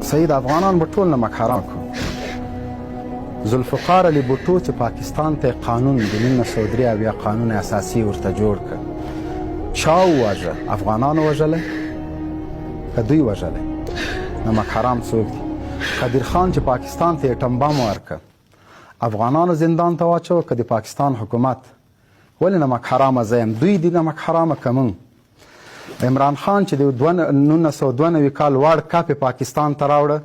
سید افغانان به ټول نمک حرام کړو. ذوالفقار علي بوټو چې پاکستان ته قانون د 1983 قانون اساسي ورته جوړ کړ، چا وواژه؟ افغانانو وژلی که دوی وژلی؟ نمک حرام څوک دي؟ قدیر خان چې پاکستان ته اټم بم ورکړ، افغانانو زندان ته واچوه که د پاکستان حکومت؟ ولې نمک حرامه زه یم؟ دوی دي نمک حرامه که موږ؟ عمران خان چې د 1992 کال وړ کپ پاکستان ته راوړه،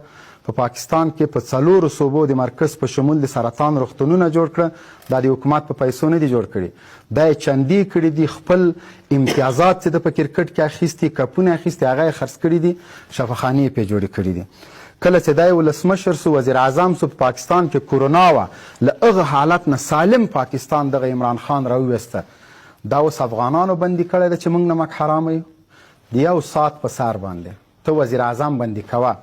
په پاکستان کې په 4 صوبو د مرکز په شمول د سرطان روغتونونه جوړ کړه. دا د حکومت په پیسو نه دي جوړ کړي، دا یې چندي کړي دي. خپل امتیازات چې د په کرکټ کې اخیستي، کپونه اخیستي، هغه یې خرڅ کړي دي، شفاخانې یې پرې جوړې کړي دي. کله چې دی ولسمشر سو، وزیر اعظم سو، په پاکستان کې کورونا وه، له هغه حالت نه سالم پاکستان دغه عمران خان راوویسته. دا اوس افغانانو بندي کړی ده چې موږ نمک حرامه یو. د 1 ساعت په سر باندې ته وزیر اعظم بندي کوه.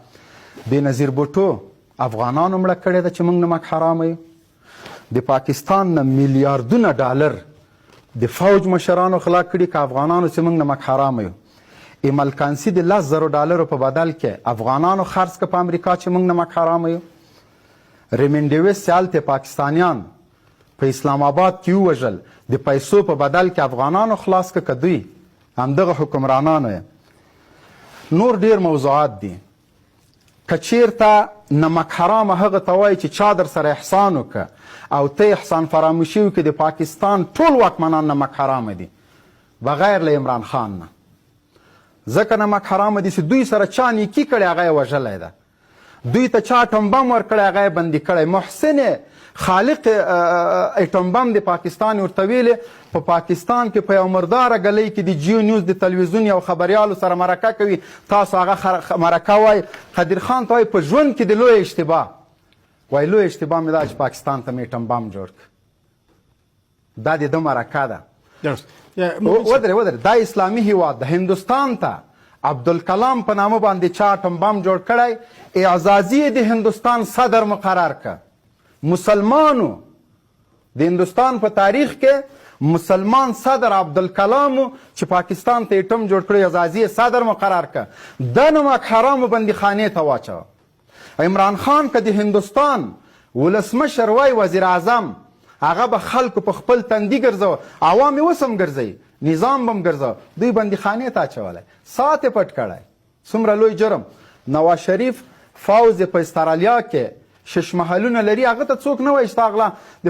بېنظیر بوټو افغانانو مړه کړې ده چې موږ نمک حرامه یو. د پاکستان نه میلیاردونه ډالر د فوج مشرانو غلا کړي که افغانانو چې موږ نمک حرامه یو. ایمل کانسي د 10,000 ډالرو په بدل کې افغانانو خرڅ که په امریکا چې موږ نمک حرامه یو. ریمنډیوس چې هلته پاکستانیان په اسلام آباد کې ووژل، د پیسو په بدل کې افغانانو خلاص که دوی همدغه حکمرانانو یې. نور ډیر موضوعات دي. که چیرته نمک حرامه هغه ته وایي چې چا در سره احسان وکړه او ته احسان فراموشي وکړې، د پاکستان ټول واکمنان نمک حرامه دي بغیر له عمران خان نه. ځکه نمک حرامه دي چې دوی سره چا نیکي کړې هغه یې وژلی ده، دوی ته چا اټم بم ورکړی هغه یې بندي کړی. محسن خالق اټم بم د پاکستان ورته ویلې په پاکستان کې په یو مرداره ګلۍ کې د جیو نیوز د تلویزیون یو خبریالو سره مرکه کوي، تاسو هغه مرکه وایي. قدیر خان ته وایي په ژوند کې د لوی اشتباه، وایي لوی اشتباه مې دا چې پاکستان ته مې اټم بم جوړ کړ. دا د ده مرکه ده. ودرې دا اسلامي هیواد د هندوستان ته عبدالکلام په نامه باندې چا اټم بم جوړ کړی، اعزازي د هندوستان صدر مقرر کړ. مسلمانو د هندوستان په تاریخ کې مسلمان صدر عبدالکلام چې پاکستان ته اټم جوړ کړی، اعزازي صدر مقرر کړ. د نمک حرامو بندي خانې ته واچوه. عمران خان که د هندوستان ولسمشر وای وزیر اعظم، هغه به خلکو په خپل تندي ګرځوه، عوام یې اوس هم ګرځوي، نظام به هم ګرځوه، دوی بندي خانې ته اچولی، ساعت یې پټ کړی. څومره لوی جرم. نواز شریف فوز په استرالیا کې 6 محلونه لري، هغه ته څوک نه وایي چې تا غلا د